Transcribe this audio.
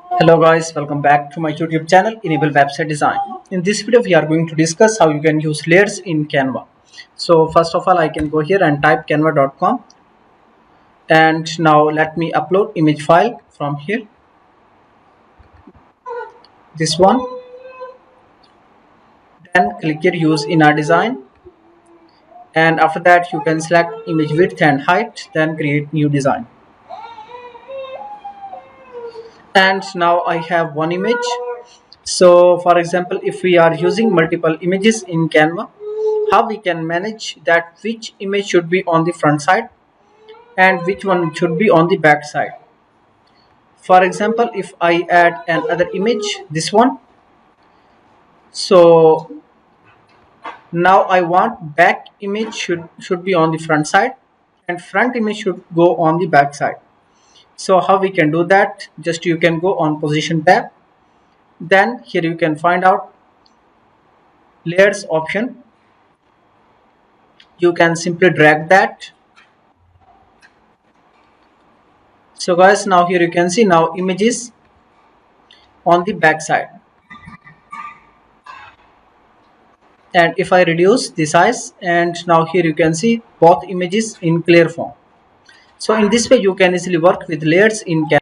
Hello guys, welcome back to my YouTube channel Enable Website Design. In this video we are going to discuss how you can use layers in Canva. So first of all I can go here and type canva.com, and now let me upload image file from here, this one. Then click here use in our design, and after that you can select image width and height, then create new design. And now I have one image. So for example, if we are using multiple images in Canva, how we can manage that which image should be on the front side and which one should be on the back side. For example, if I add another image, this one, so now I want back image should be on the front side and front image should go on the back side. So how we can do that? Just you can go on position tab, then here you can find out layers option. You can simply drag that. So guys, now here you can see now images on the back side, and if I reduce the size, and now here you can see both images in clear form. So in this way you can easily work with layers in Canva.